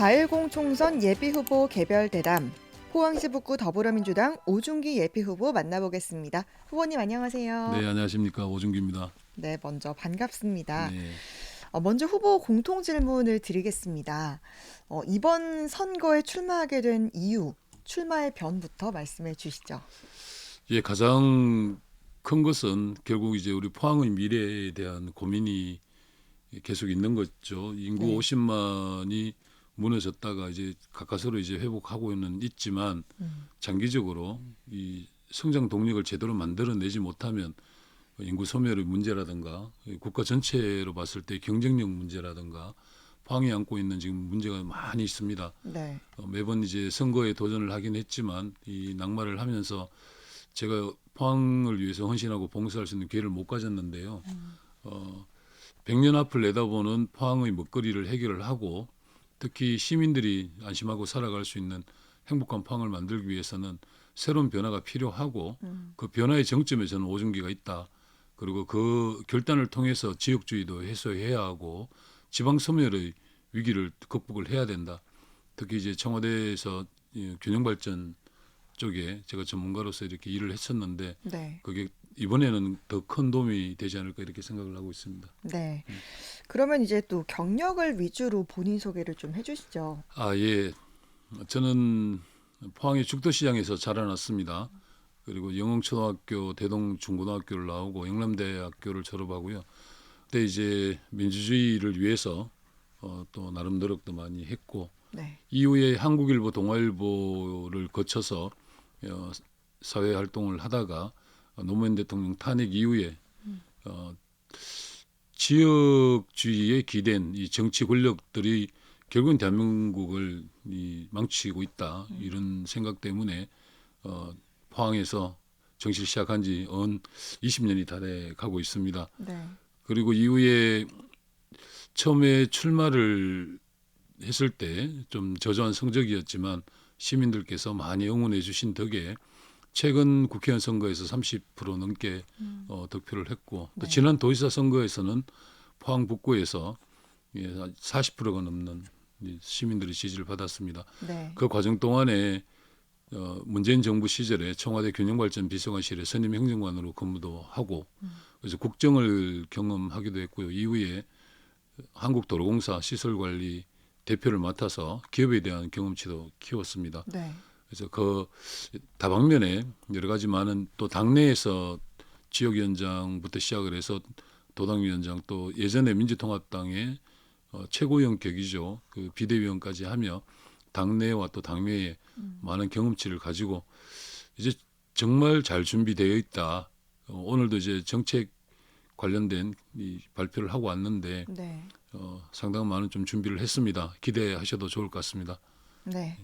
4.10 총선 예비후보 개별 대담, 포항시 북구 더불어민주당 오준기 예비후보 만나보겠습니다. 후보님 안녕하세요. 네, 안녕하십니까. 오준기입니다. 네, 먼저 반갑습니다. 네, 먼저 후보 공통 질문을 드리겠습니다. 이번 선거에 출마하게 된 이유, 출마의 변부터 말씀해 주시죠. 예, 가장 큰 것은 결국 이제 우리 포항의 미래에 대한 고민이 계속 있는 거죠. 인구 네. 50만이 무너졌다가 이제 가까스로 이제 회복하고는 있지만 장기적으로 이 성장 동력을 제대로 만들어내지 못하면 인구 소멸의 문제라든가 국가 전체로 봤을 때 경쟁력 문제라든가 포항이 안고 있는 지금 문제가 많이 있습니다. 네. 매번 이제 선거에 도전을 하긴 했지만 이 낙마를 하면서 제가 포항을 위해서 헌신하고 봉사할 수 있는 기회를 못 가졌는데요. 100년 앞을 내다보는 포항의 먹거리를 해결을 하고 특히 시민들이 안심하고 살아갈 수 있는 행복한 포항을 만들기 위해서는 새로운 변화가 필요하고 그 변화의 정점에 저는 오준기가 있다. 그리고 그 결단을 통해서 지역주의도 해소해야 하고 지방 소멸의 위기를 극복을 해야 된다. 특히 이제 청와대에서 이 균형발전 쪽에 제가 전문가로서 이렇게 일을 했었는데 네. 그게 이번에는 더 큰 도움이 되지 않을까 이렇게 생각을 하고 있습니다. 네. 그러면 이제 또 경력을 위주로 본인 소개를 좀 해주시죠. 아, 예. 저는 포항의 죽도시장에서 자라났습니다. 그리고 영흥초등학교, 대동중고등학교를 나오고 영남대학교를 졸업하고요. 그때 이제 민주주의를 위해서 또 나름 노력도 많이 했고 네. 이후에 한국일보, 동아일보를 거쳐서 사회 활동을 하다가 노무현 대통령 탄핵 이후에 어, 지역주의에 기댄 이 정치 권력들이 결국은 대한민국을 망치고 있다 이런 생각 때문에 포항에서 정치를 시작한 지 20년이 달해 가고 있습니다. 네. 그리고 이후에 처음에 출마를 했을 때 좀 저조한 성적이었지만 시민들께서 많이 응원해 주신 덕에 최근 국회의원 선거에서 30% 넘게 득표를 했고 또 네. 지난 도지사 선거에서는 포항 북구에서 40%가 넘는 시민들의 지지를 받았습니다. 네. 그 과정 동안에 문재인 정부 시절에 청와대 균형발전 비서관실에 선임 행정관으로 근무도 하고 그래서 국정을 경험하기도 했고요. 이후에 한국도로공사 시설관리 대표를 맡아서 기업에 대한 경험치도 키웠습니다. 네. 그래서 그 다방면에 여러 가지 많은 또 당내에서 지역위원장부터 시작을 해서 도당위원장 또 예전에 민주통합당의 최고위원 격이죠. 그 비대위원까지 하며 당내와 또 당외에 많은 경험치를 가지고 이제 정말 잘 준비되어 있다. 오늘도 이제 정책 관련된 이 발표를 하고 왔는데 네. 상당히 많은 좀 준비를 했습니다. 기대하셔도 좋을 것 같습니다. 네.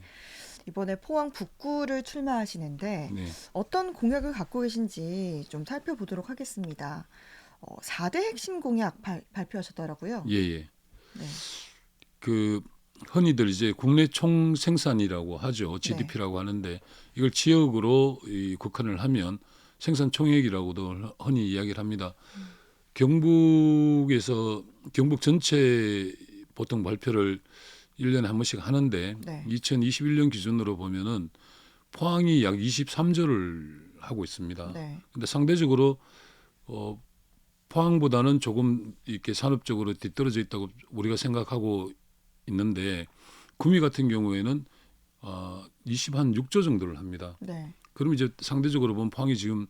이번에 포항 북구를 출마하시는데 네, 어떤 공약을 갖고 계신지 좀 살펴보도록 하겠습니다. 4대 핵심 공약 발표하셨더라고요. 예, 예. 네. 그 흔히들 이제 국내 총 생산이라고 하죠. 네. GDP라고 하는데 이걸 지역으로 국한을 하면 생산 총액이라고도 흔히 이야기를 합니다. 경북에서 경북 전체 보통 발표를 1년에 한 번씩 하는데 네. 2021년 기준으로 보면은 포항이 약 23조를 하고 있습니다. 네. 근데 상대적으로 포항보다는 조금 이렇게 산업적으로 뒤떨어져 있다고 우리가 생각하고 있는데 구미 같은 경우에는 26조 정도를 합니다. 네. 그럼 이제 상대적으로 보면 포항이 지금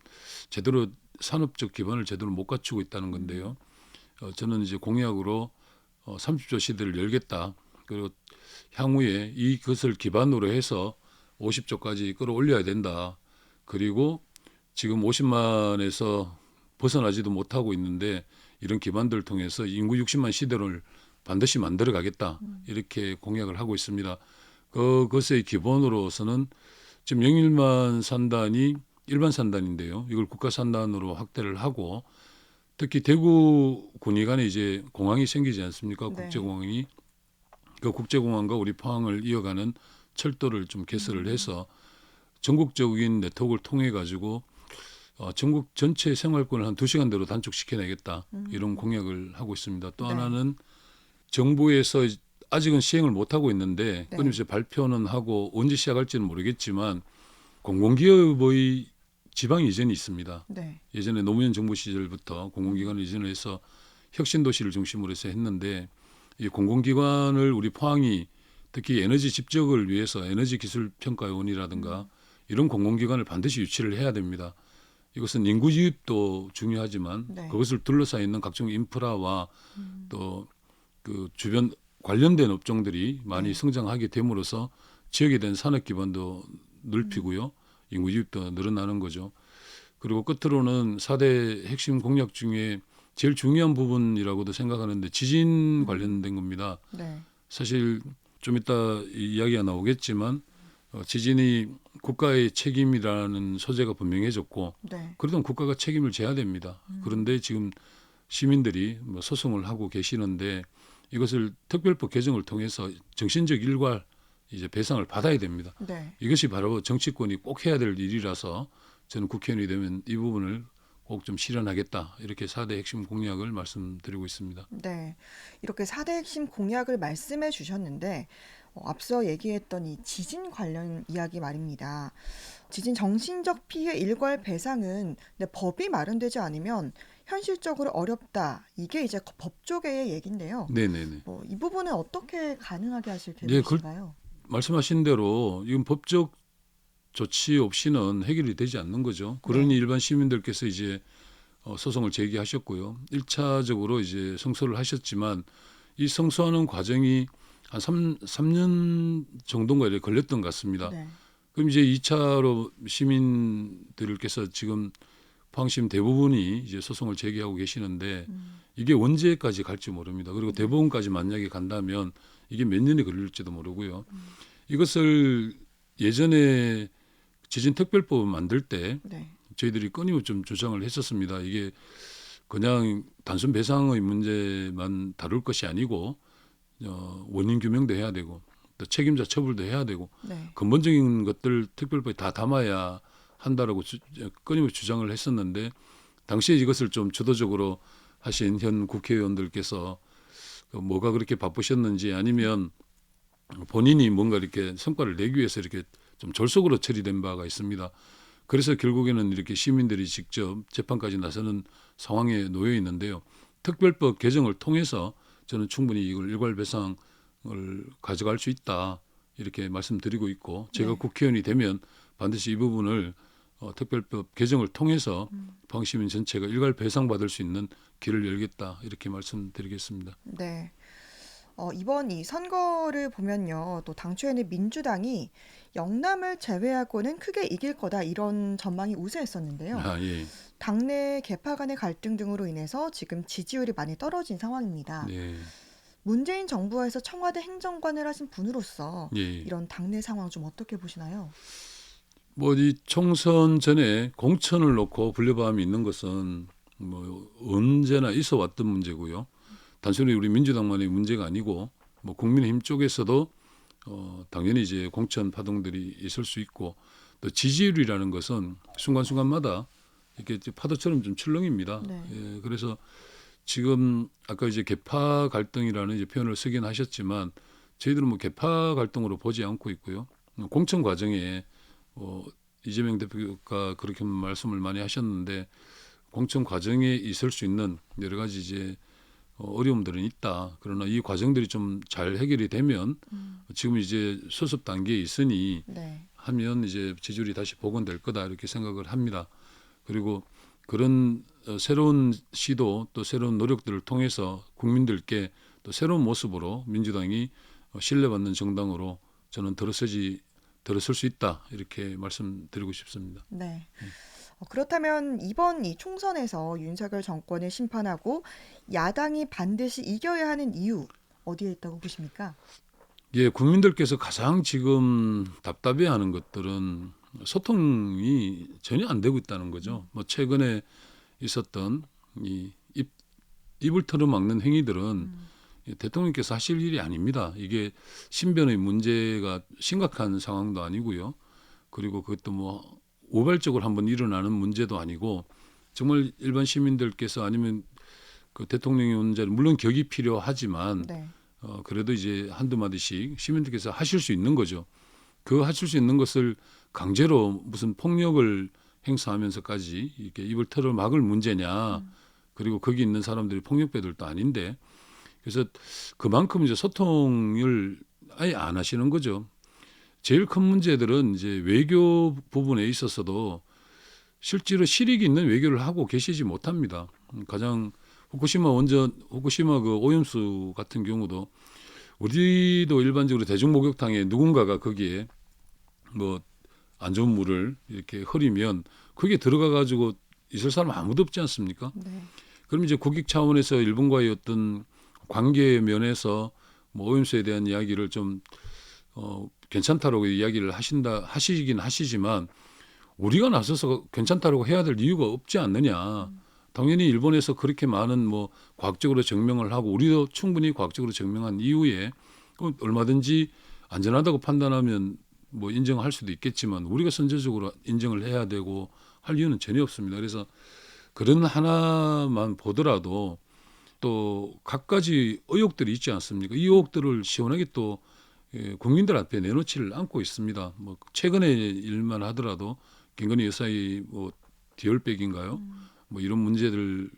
제대로 산업적 기반을 제대로 못 갖추고 있다는 건데요. 저는 이제 공약으로 30조 시대를 열겠다. 그리고 향후에 이것을 기반으로 해서 50조까지 끌어올려야 된다. 그리고 지금 50만에서 벗어나지도 못하고 있는데 이런 기반들을 통해서 인구 60만 시대를 반드시 만들어 가겠다. 이렇게 공약을 하고 있습니다. 그것의 기본으로서는 지금 영일만 산단이 일반 산단인데요. 이걸 국가 산단으로 확대를 하고 특히 대구 군의관에 이제 공항이 생기지 않습니까? 네. 국제공항이 그 국제공항과 우리 포항을 이어가는 철도를 좀 개설을 해서 전국적인 네트워크를 통해 가지고 전국 전체 생활권을 한 2시간대로 단축시켜내겠다. 이런 공약을 하고 있습니다. 또 네. 하나는 정부에서 아직은 시행을 못 하고 있는데 네. 끊임없이 발표는 하고 언제 시작할지는 모르겠지만 공공기업의 지방 이전이 있습니다. 네. 예전에 노무현 정부 시절부터 공공기관을 이전을 해서 혁신도시를 중심으로 해서 했는데 이 공공기관을 우리 포항이 특히 에너지 집적을 위해서 에너지기술평가원이라든가 이런 공공기관을 반드시 유치를 해야 됩니다. 이것은 인구 유입도 중요하지만 네. 그것을 둘러싸여 있는 각종 인프라와 또 그 주변 관련된 업종들이 많이 네. 성장하게 됨으로써 지역에 대한 산업 기반도 넓히고요. 인구 유입도 늘어나는 거죠. 그리고 끝으로는 4대 핵심 공약 중에 제일 중요한 부분이라고도 생각하는데 지진 관련된 겁니다. 네. 사실 좀 이따 이야기가 나오겠지만 지진이 국가의 책임이라는 소재가 분명해졌고 네. 그러던 국가가 책임을 져야 됩니다. 그런데 지금 시민들이 뭐 소송을 하고 계시는데 이것을 특별법 개정을 통해서 정신적 일괄 이제 배상을 받아야 됩니다. 네. 이것이 바로 정치권이 꼭 해야 될 일이라서 저는 국회의원이 되면 이 부분을 꼭 좀 실현하겠다. 이렇게 4대 핵심 공약을 말씀드리고 있습니다. 네. 이렇게 4대 핵심 공약을 말씀해 주셨는데 앞서 얘기했던 이 지진 관련 이야기 말입니다. 지진 정신적 피해 일괄 배상은 근데 법이 마련되지 않으면 현실적으로 어렵다. 이게 이제 법조계의 얘긴데요. 네네네. 이 부분은 어떻게 가능하게 하실 네, 계획이신가요? 말씀하신 대로 이건 법적 조치 없이는 해결이 되지 않는 거죠. 그러니 네. 일반 시민들께서 이제 소송을 제기하셨고요. 1차적으로 이제 성소를 하셨지만 이 성소하는 과정이 한 3년 정도인가 이렇게 걸렸던 것 같습니다. 네. 그럼 이제 2차로 시민들께서 지금 포항시민 대부분이 이제 소송을 제기하고 계시는데 이게 언제까지 갈지 모릅니다. 그리고 대법원까지 만약에 간다면 이게 몇 년이 걸릴지도 모르고요. 이것을 예전에 지진특별법을 만들 때 네. 저희들이 끊임없이 좀 주장을 했었습니다. 이게 그냥 단순 배상의 문제만 다룰 것이 아니고 원인 규명도 해야 되고 또 책임자 처벌도 해야 되고 네. 근본적인 것들 특별법에 다 담아야 한다라고 끊임없이 주장을 했었는데 당시에 이것을 좀 주도적으로 하신 현 국회의원들께서 뭐가 그렇게 바쁘셨는지 아니면 본인이 뭔가 이렇게 성과를 내기 위해서 이렇게 좀 졸속으로 처리된 바가 있습니다. 그래서 결국에는 이렇게 시민들이 직접 재판까지 나서는 상황에 놓여 있는데요. 특별법 개정을 통해서 저는 충분히 이걸 일괄 배상을 가져갈 수 있다 이렇게 말씀드리고 있고 제가 네. 국회의원이 되면 반드시 이 부분을 특별법 개정을 통해서 포항시민 전체가 일괄 배상받을 수 있는 길을 열겠다 이렇게 말씀드리겠습니다. 네. 이번 이 선거를 보면요. 또 당초에는 민주당이 영남을 제외하고는 크게 이길 거다 이런 전망이 우세했었는데요. 아, 예. 당내 계파 간의 갈등 등으로 인해서 지금 지지율이 많이 떨어진 상황입니다. 네. 문재인 정부에서 청와대 행정관을 하신 분으로서 예. 이런 당내 상황 좀 어떻게 보시나요? 뭐 이 총선 전에 공천을 놓고 불려밤이 있는 것은 뭐 언제나 있어 왔던 문제고요. 단순히 우리 민주당만의 문제가 아니고 뭐 국민의힘 쪽에서도 당연히 이제 공천 파동들이 있을 수 있고 또 지지율이라는 것은 순간순간마다 이렇게 파도처럼 좀 출렁입니다. 네. 예, 그래서 지금 아까 이제 계파 갈등이라는 이제 표현을 쓰긴 하셨지만 저희들은 뭐 계파 갈등으로 보지 않고 있고요. 공천 과정에 이재명 대표가 그렇게 말씀을 많이 하셨는데 공천 과정에 있을 수 있는 여러 가지 이제 어려움들은 있다. 그러나 이 과정들이 좀 잘 해결이 되면 지금 이제 수습 단계에 있으니 네. 하면 이제 지지율이 다시 복원될 거다 이렇게 생각을 합니다. 그리고 그런 새로운 시도 또 새로운 노력들을 통해서 국민들께 또 새로운 모습으로 민주당이 신뢰받는 정당으로 저는 들어설 수 있다 이렇게 말씀드리고 싶습니다. 네. 그렇다면 이번 이 총선에서 윤석열 정권을 심판하고 야당이 반드시 이겨야 하는 이유 어디에 있다고 보십니까? 예, 국민들께서 가장 지금 답답해하는 것들은 소통이 전혀 안 되고 있다는 거죠. 뭐 최근에 있었던 이 입을 털어막는 행위들은 대통령께서 하실 일이 아닙니다. 이게 신변의 문제가 심각한 상황도 아니고요. 그리고 그것도 뭐 우발적으로 한번 일어나는 문제도 아니고 정말 일반 시민들께서 아니면 그 대통령의 문제는 물론 격이 필요하지만 네. 그래도 이제 한두 마디씩 시민들께서 하실 수 있는 거죠. 그 하실 수 있는 것을 강제로 무슨 폭력을 행사하면서까지 이렇게 입을 털어 막을 문제냐. 그리고 거기 있는 사람들이 폭력배들도 아닌데 그래서 그만큼 이제 소통을 아예 안 하시는 거죠. 제일 큰 문제들은 이제 외교 부분에 있어서도 실제로 실익이 있는 외교를 하고 계시지 못합니다. 가장 후쿠시마 그 오염수 같은 경우도 우리도 일반적으로 대중목욕탕에 누군가가 거기에 뭐 안 좋은 물을 이렇게 흐리면 거기에 들어가 가지고 있을 사람 아무도 없지 않습니까? 네. 그럼 이제 국익 차원에서 일본과의 어떤 관계 면에서 뭐 오염수에 대한 이야기를 좀 괜찮다라고 이야기를 하시긴 하시지만 우리가 나서서 괜찮다라고 해야 될 이유가 없지 않느냐. 당연히 일본에서 그렇게 많은 뭐 과학적으로 증명을 하고 우리도 충분히 과학적으로 증명한 이후에 그럼 얼마든지 안전하다고 판단하면 뭐 인정할 수도 있겠지만 우리가 선제적으로 인정을 해야 되고 할 이유는 전혀 없습니다. 그래서 그런 하나만 보더라도 또 갖가지 의혹들이 있지 않습니까? 이 의혹들을 시원하게 또 국민들 앞에 내놓지를 않고 있습니다. 뭐 최근의 일만 하더라도 김건희 여사의 뭐 디올백인가요? 뭐 이런 문제들까지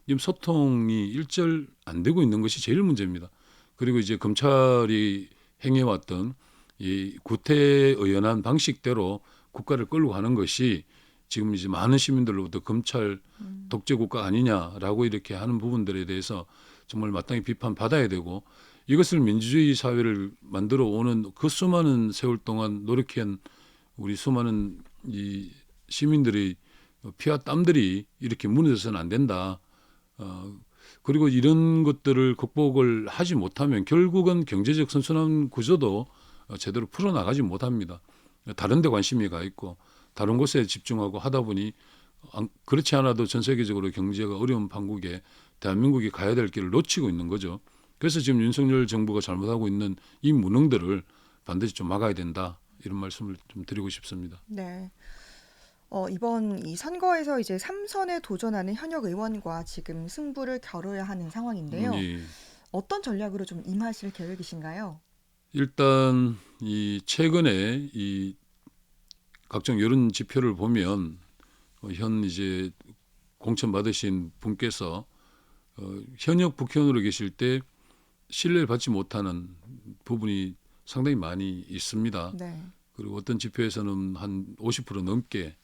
지금 소통이 일절 안 되고 있는 것이 제일 문제입니다. 그리고 이제 검찰이 행해왔던 이 구태의연한 방식대로 국가를 끌고 가는 것이 지금 이제 많은 시민들로부터 검찰 독재 국가 아니냐라고 이렇게 하는 부분들에 대해서 정말 마땅히 비판받아야 되고 이것을 민주주의 사회를 만들어 오는 그 수많은 세월 동안 노력한 우리 수많은 이 시민들의 피와 땀들이 이렇게 무너져서는 안 된다. 그리고 이런 것들을 극복을 하지 못하면 결국은 경제적 선순환 구조도 제대로 풀어나가지 못합니다. 다른 데 관심이 가 있고 다른 곳에 집중하고 하다 보니 그렇지 않아도 전 세계적으로 경제가 어려운 판국에 대한민국이 가야 될 길을 놓치고 있는 거죠. 그래서 지금 윤석열 정부가 잘못하고 있는 이 무능들을 반드시 좀 막아야 된다. 이런 말씀을 좀 드리고 싶습니다. 네. 이번 이 선거에서 이제 3선에 도전하는 현역 의원과 지금 승부를 겨뤄야 하는 상황인데요. 예. 어떤 전략으로 좀 임하실 계획이신가요? 일단 이 최근에 이 각종 여론 지표를 보면 현 이제 공천 받으신 분께서 현역 국회의원으로 계실 때 신뢰를 받지 못하는 부분이 상당히 많이 있습니다. 네. 그리고 어떤 지표에서는 한 50% 넘게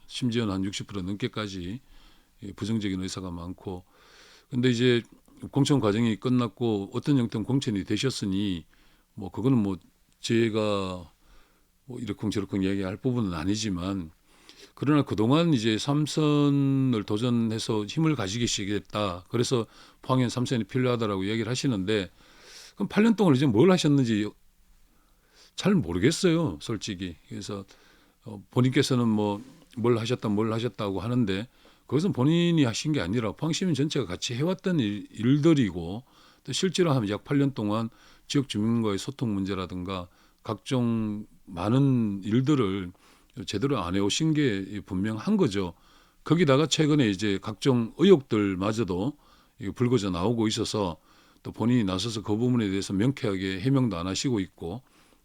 심지어는 한 60% 넘게까지 부정적인 의사가 많고 근데 이제 공천 과정이 끝났고 어떤 형태는 공천이 되셨으니 뭐 그거는 뭐 제가 뭐 이러쿵저러쿵 얘기할 부분은 아니지만 그러나 그동안 이제 3선을 도전해서 힘을 가지시겠다. 그래서 포항엔 3선이 필요하다라고 얘기를 하시는데 그럼 8년 동안 이제 뭘 하셨는지 잘 모르겠어요, 솔직히. 그래서 본인께서는 뭐 뭘 하셨다고 하는데 그것은 본인이 하신 게 아니라 포항시민 전체가 같이 해왔던 일들이고 또 실제로 하면 약 8년 동안 지역 주민과의 소통 문제라든가 각종 많은 일들을 제대로 안 해오신 게 분명한 거죠. 거기다가 최근에 이제 각종 의혹들마저도 불거져 나오고 있어서 또 본인이 나서서 그 부분에 대해서 명쾌하게 해명도 안 하시고 있고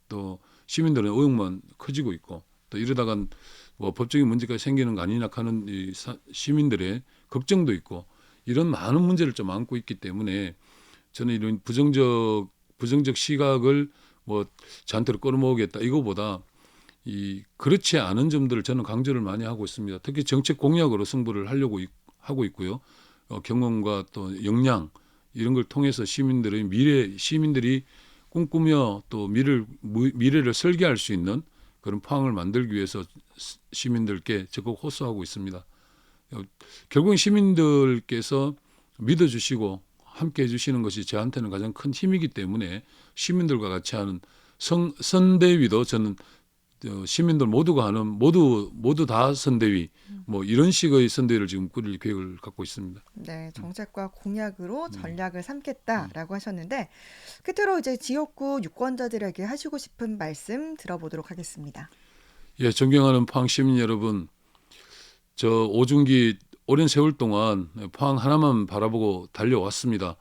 또 시민들의 의혹만 커지고 있고 또 이러다간 뭐 법적인 문제가 생기는 거 아니냐 하는 이 시민들의 걱정도 있고 이런 많은 문제를 좀 안고 있기 때문에 저는 이런 부정적 시각을 뭐 저한테로 끌어모으겠다 이거보다 이 그렇지 않은 점들을 저는 강조를 많이 하고 있습니다. 특히 정책 공약으로 승부를 하려고 하고 있고요. 경험과 또 역량 이런 걸 통해서 시민들이 꿈꾸며 또 미래를 설계할 수 있는 그런 포항을 만들기 위해서 시민들께 적극 호소하고 있습니다. 결국은 시민들께서 믿어주시고 함께 해주시는 것이 저한테는 가장 큰 힘이기 때문에 시민들과 같이 하는 선대위도 저는 시민들 모두가 하는 모두 다 선대위 뭐 이런 식의 선대위를 지금 꾸릴 계획을 갖고 있습니다. 네, 정책과 공약으로 전략을 삼겠다라고 하셨는데 끝으로 이제 지역구 유권자들에게 하시고 싶은 말씀 들어보도록 하겠습니다. 예, 존경하는 포항 시민 여러분, 저 오중기 오랜 세월 동안 포항 하나만 바라보고 달려왔습니다.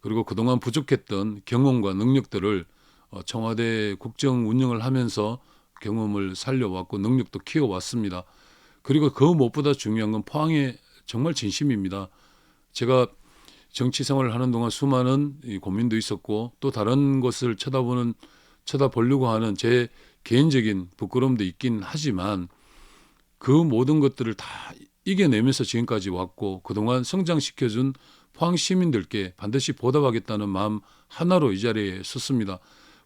그리고 그동안 부족했던 경험과 능력들을 청와대 국정 운영을 하면서 경험을 살려왔고 능력도 키워왔습니다. 그리고 그 무엇보다 중요한 건 포항의 정말 진심입니다. 제가 정치 생활을 하는 동안 수많은 이 고민도 있었고 또 다른 것을 쳐다보려고 하는 제 개인적인 부끄러움도 있긴 하지만 그 모든 것들을 다 이겨내면서 지금까지 왔고 그동안 성장시켜준 포항 시민들께 반드시 보답하겠다는 마음 하나로 이 자리에 섰습니다.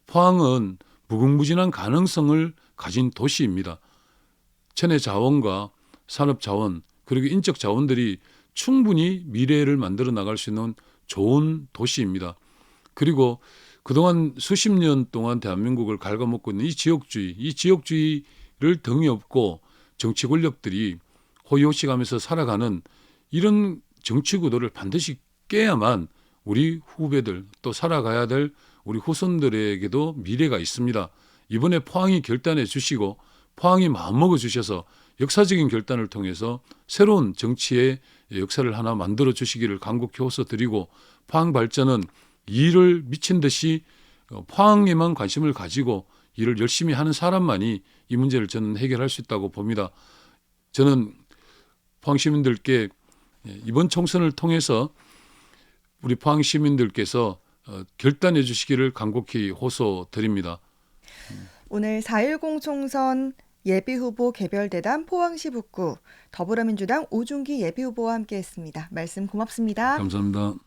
포항은 무궁무진한 가능성을 가진 도시입니다. 천혜 자원과 산업 자원 그리고 인적 자원들이 충분히 미래를 만들어 나갈 수 있는 좋은 도시입니다. 그리고 그동안 수십 년 동안 대한민국을 갉아먹고 있는 이 지역주의를 등에 업고 정치 권력들이 호의호식하면서 살아가는 이런 정치 구도를 반드시 깨야만 우리 후배들 또 살아가야 될 우리 후손들에게도 미래가 있습니다. 이번에 포항이 결단해 주시고 포항이 마음먹어 주셔서 역사적인 결단을 통해서 새로운 정치의 역사를 하나 만들어 주시기를 간곡히 호소드리고 포항 발전은 일을 미친 듯이 포항에만 관심을 가지고 일을 열심히 하는 사람만이 이 문제를 저는 해결할 수 있다고 봅니다. 저는 포항 시민들께 이번 총선을 통해서 우리 포항 시민들께서 결단해 주시기를 간곡히 호소드립니다. 오늘 4.10 총선 예비후보 개별대담 포항시 북구 더불어민주당 오중기 예비후보와 함께했습니다. 말씀 고맙습니다. 감사합니다.